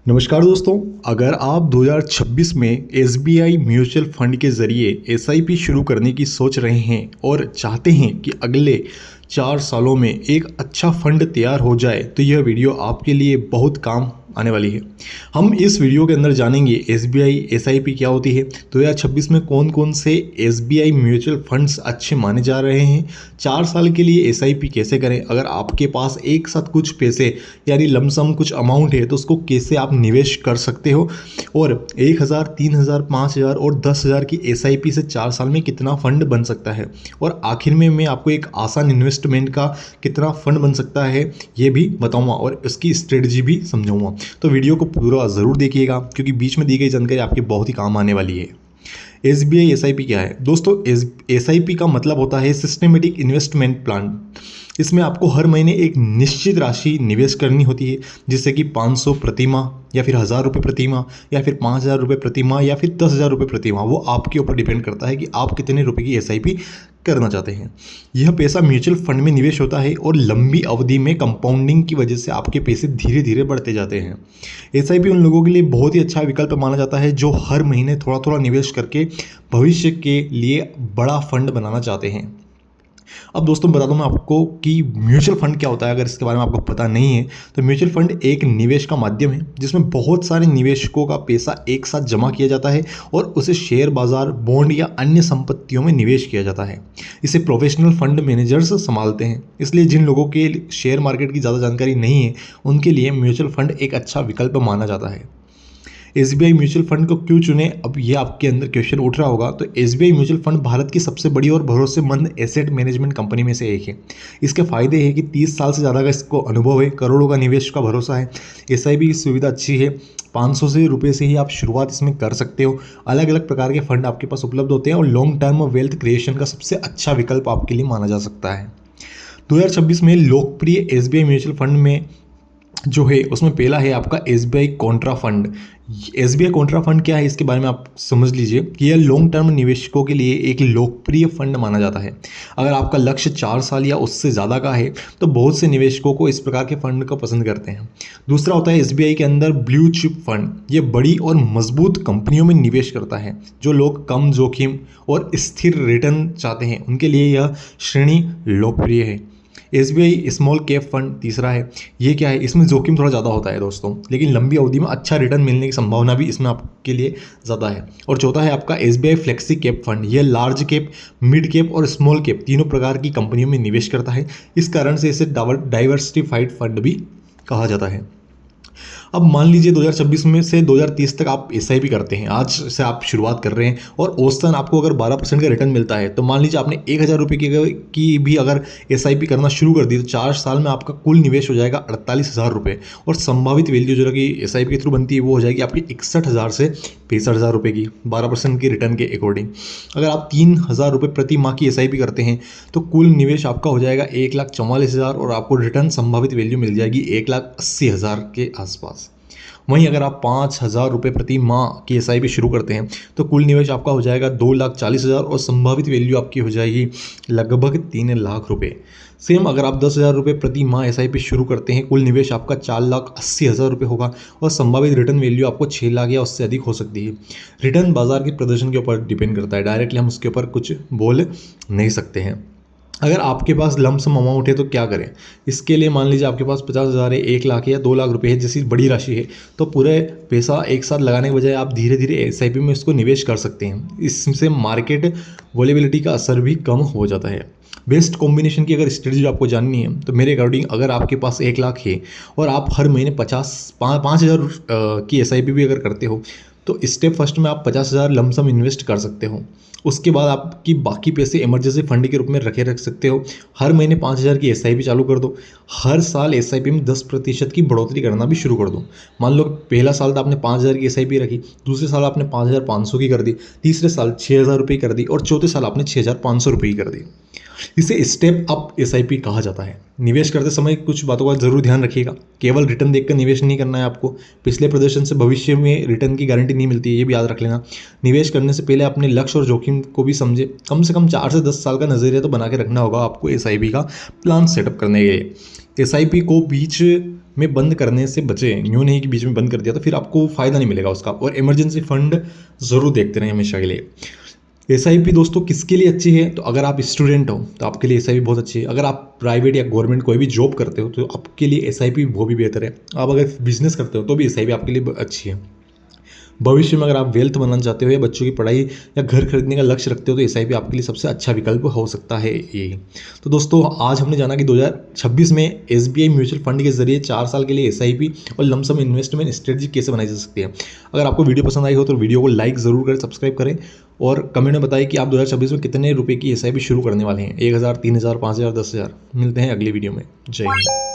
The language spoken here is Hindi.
नमस्कार दोस्तों। अगर आप 2026 में एसबीआई म्यूचुअल फंड के ज़रिए एसआईपी शुरू करने की सोच रहे हैं और चाहते हैं कि अगले 4 सालों में एक अच्छा फंड तैयार हो जाए तो यह वीडियो आपके लिए बहुत काम आने वाली है। हम इस वीडियो के अंदर जानेंगे एसबीआई एसआईपी क्या होती है, 2026 में कौन कौन से एसबीआई म्यूचुअल फंड्स अच्छे माने जा रहे हैं, 4 साल के लिए एसआईपी कैसे करें, अगर आपके पास एक साथ कुछ पैसे यानी लमसम कुछ अमाउंट है तो उसको कैसे आप निवेश कर सकते हो, और 1000, 3000, 5000 और 10,000 की एसआईपी से 4 साल में कितना फंड बन सकता है, और आखिर में मैं आपको एक आसान इन्वेस्टमेंट का कितना फंड बन सकता है ये भी बताऊंगा और इसकी स्ट्रेटजी भी समझाऊंगा। तो वीडियो को पूरा ज़रूर देखिएगा क्योंकि बीच में दी गई जानकारी आपके बहुत ही काम आने वाली है। एसबीआई एसआईपी क्या है दोस्तों? एसआईपी का मतलब होता है सिस्टमेटिक इन्वेस्टमेंट प्लान। इसमें आपको हर महीने एक निश्चित राशि निवेश करनी होती है, जिससे कि 500 प्रति माह या फिर 1000 रुपये प्रति माह या फिर 5000 रुपये प्रति माह या फिर 10,000 रुपये प्रति माह। वो आपके ऊपर डिपेंड करता है कि आप कितने रुपए की एसआईपी करना चाहते हैं। यह पैसा म्यूचुअल फंड में निवेश होता है और लंबी अवधि में कंपाउंडिंग की वजह से आपके पैसे धीरे धीरे बढ़ते जाते हैं। एसआईपी उन लोगों के लिए बहुत ही अच्छा विकल्प माना जाता है जो हर महीने थोड़ा थोड़ा निवेश करके भविष्य के लिए बड़ा फंड बनाना चाहते हैं। अब दोस्तों बता दूं मैं आपको कि म्यूचुअल फंड क्या होता है। अगर इसके बारे में आपको पता नहीं है तो म्यूचुअल फंड एक निवेश का माध्यम है जिसमें बहुत सारे निवेशकों का पैसा एक साथ जमा किया जाता है और उसे शेयर बाजार, बॉन्ड या अन्य संपत्तियों में निवेश किया जाता है। इसे प्रोफेशनल फंड मैनेजर्स संभालते हैं। इसलिए जिन लोगों के शेयर मार्केट की ज़्यादा जानकारी नहीं है उनके लिए म्यूचुअल फंड एक अच्छा विकल्प माना जाता है। एसबीआई म्यूचुअल फंड को क्यों चुने, अब ये आपके अंदर क्वेश्चन उठ रहा होगा। तो एसबीआई म्यूचुअल फंड भारत की सबसे बड़ी और भरोसेमंद एसेट मैनेजमेंट कंपनी में से एक है। इसके फायदे हैं कि 30 साल से ज़्यादा का इसको अनुभव है, करोड़ों का निवेश का भरोसा है, एसआईपी की सुविधा अच्छी है, 500 से रुपये से ही आप शुरुआत इसमें कर सकते हो। अलग अलग प्रकार के फंड आपके पास उपलब्ध होते हैं और लॉन्ग टर्म वेल्थ क्रिएशन का सबसे अच्छा विकल्प आपके लिए माना जा सकता है। 2026 में लोकप्रिय एसबीआई म्यूचुअल फंड में जो है उसमें पहला है आपका SBI Contra fund. SBI Contra fund क्या है इसके बारे में आप समझ लीजिए कि यह लॉन्ग टर्म निवेशकों के लिए एक लोकप्रिय फंड माना जाता है। अगर आपका लक्ष्य 4 साल या उससे ज़्यादा का है तो बहुत से निवेशकों को इस प्रकार के फंड को पसंद करते हैं। दूसरा होता है एसबीआई के अंदर ब्लू चिप फंड। ये बड़ी और मजबूत कंपनियों में निवेश करता है। जो लोग कम जोखिम और स्थिर रिटर्न चाहते हैं उनके लिए यह श्रेणी लोकप्रिय है। एसबीआई स्मॉल कैप फंड तीसरा है। ये क्या है, इसमें जोखिम थोड़ा ज़्यादा होता है दोस्तों, लेकिन लंबी अवधि में अच्छा रिटर्न मिलने की संभावना भी इसमें आपके लिए ज़्यादा है। और चौथा है आपका एसबीआई फ्लेक्सी कैप फंड। यह लार्ज कैप, मिड कैप और स्मॉल कैप तीनों प्रकार की कंपनियों में निवेश करता है। इस कारण से इसे डाइवर्सिफाइड फंड भी कहा जाता है। अब मान लीजिए 2026 में से 2030 तक आप एसआईपी करते हैं, आज से आप शुरुआत कर रहे हैं और औसतन आपको अगर 12% का रिटर्न मिलता है तो मान लीजिए आपने 1000 रुपये की भी अगर एसआईपी करना शुरू कर दी तो 4 साल में आपका कुल निवेश हो जाएगा 48,000 रुपये और संभावित वैल्यू जो कि एसआईपी के थ्रू बनती है वो हो जाएगी आपकी 61,000 से 65,000 रुपये की 12% की रिटर्न के अकॉर्डिंग। अगर आप 3,000 रुपये प्रति माह की एसआईपी करते हैं तो कुल निवेश आपका हो जाएगा 1,44,000 और आपको रिटर्न संभावित वैल्यू मिल जाएगी 1,80,000 के आसपास। वहीं अगर आप 5,000 रुपये प्रति माह की एसआईपी शुरू करते हैं तो कुल निवेश आपका हो जाएगा 2,40,000 और संभावित वैल्यू आपकी हो जाएगी लगभग 3 लाख रुपये। सेम अगर आप 10,000 रुपये प्रति माह एसआईपी शुरू करते हैं, कुल निवेश आपका 4,80,000 रुपये होगा और संभावित रिटर्न वैल्यू आपको 6 लाख या उससे अधिक हो सकती है। रिटर्न बाजार के प्रदर्शन के ऊपर डिपेंड करता है, डायरेक्टली हम उसके ऊपर कुछ बोल नहीं सकते हैं। अगर आपके पास लमसम अमाउंट है तो क्या करें, इसके लिए मान लीजिए आपके पास 50,000 है, 1 लाख है या 2 लाख रुपए है, जैसी बड़ी राशि है तो पूरे पैसा एक साथ लगाने के बजाय आप धीरे धीरे एसआईपी में इसको निवेश कर सकते हैं। इससे मार्केट वॉलेबिलिटी का असर भी कम हो जाता है। बेस्ट कॉम्बिनेशन की अगर स्ट्रेटजी आपको जाननी है तो मेरे अकॉर्डिंग अगर आपके पास 1 लाख है और आप हर महीने 5,000 की एसआईपी भी अगर करते हो तो स्टेप फर्स्ट में आप 50,000 लमसम इन्वेस्ट कर सकते हो। उसके बाद आपकी बाकी पैसे इमरजेंसी फंड के रूप में रख सकते हो। हर महीने 5,000 की एसआईपी चालू कर दो। हर साल एसआईपी में 10% की बढ़ोतरी करना भी शुरू कर दो। मान लो पहला साल तो आपने 5,000 की एसआईपी रखी, दूसरे साल आपने 5,500 की कर दी, तीसरे साल 6,000 रुपये कर दी और चौथे साल आपने 6,500 रुपये की कर दी। इसे स्टेप अप एसआईपी कहा जाता है। निवेश करते समय कुछ बातों का जरूर ध्यान रखिएगा। केवल रिटर्न देखकर निवेश नहीं करना है आपको। पिछले प्रदर्शन से भविष्य में रिटर्न की गारंटी नहीं मिलती है, ये भी याद रख लेना। निवेश करने से पहले अपने लक्ष्य और जोखिम को भी समझे। कम से कम 4 से 10 साल का नजरिया तो बना के रखना होगा आपको एसआईपी का प्लान सेटअप करने के लिए। एसआईपी को बीच में बंद करने से बचें। यूँ नहीं कि बीच में बंद कर दिया तो फिर आपको फ़ायदा नहीं मिलेगा उसका। और इमरजेंसी फंड ज़रूर देखते रहें हमेशा के लिए। एसआईपी दोस्तों किसके लिए अच्छी है? तो अगर आप स्टूडेंट हो तो आपके लिए एसआईपी बहुत अच्छी है। अगर आप प्राइवेट या गवर्नमेंट कोई भी जॉब करते हो तो आपके लिए एसआईपी वो भी बेहतर है। आप अगर बिजनेस करते हो तो भी एसआईपी आपके लिए अच्छी है। भविष्य में अगर आप वेल्थ बनाना चाहते हो या बच्चों की पढ़ाई या घर खरीदने का लक्ष्य रखते हो तो एसआईपी आपके लिए सबसे अच्छा विकल्प हो सकता है ये। तो दोस्तों आज हमने जाना कि 2026 में एसबीआई म्यूचुअल फंड के जरिए 4 साल के लिए एसआईपी और लमसम इन्वेस्टमेंट स्ट्रेटजी कैसे बनाई जा सकती है। अगर आपको वीडियो पसंद आई हो तो वीडियो को लाइक ज़रूर करें, सब्सक्राइब करें और कमेंट में बताएं कि आप 2026 में कितने रुपए की एसआईपी शुरू करने वाले हैं। 1000, 3000, 5000, 10,000। मिलते हैं अगली वीडियो में। जय हिंद।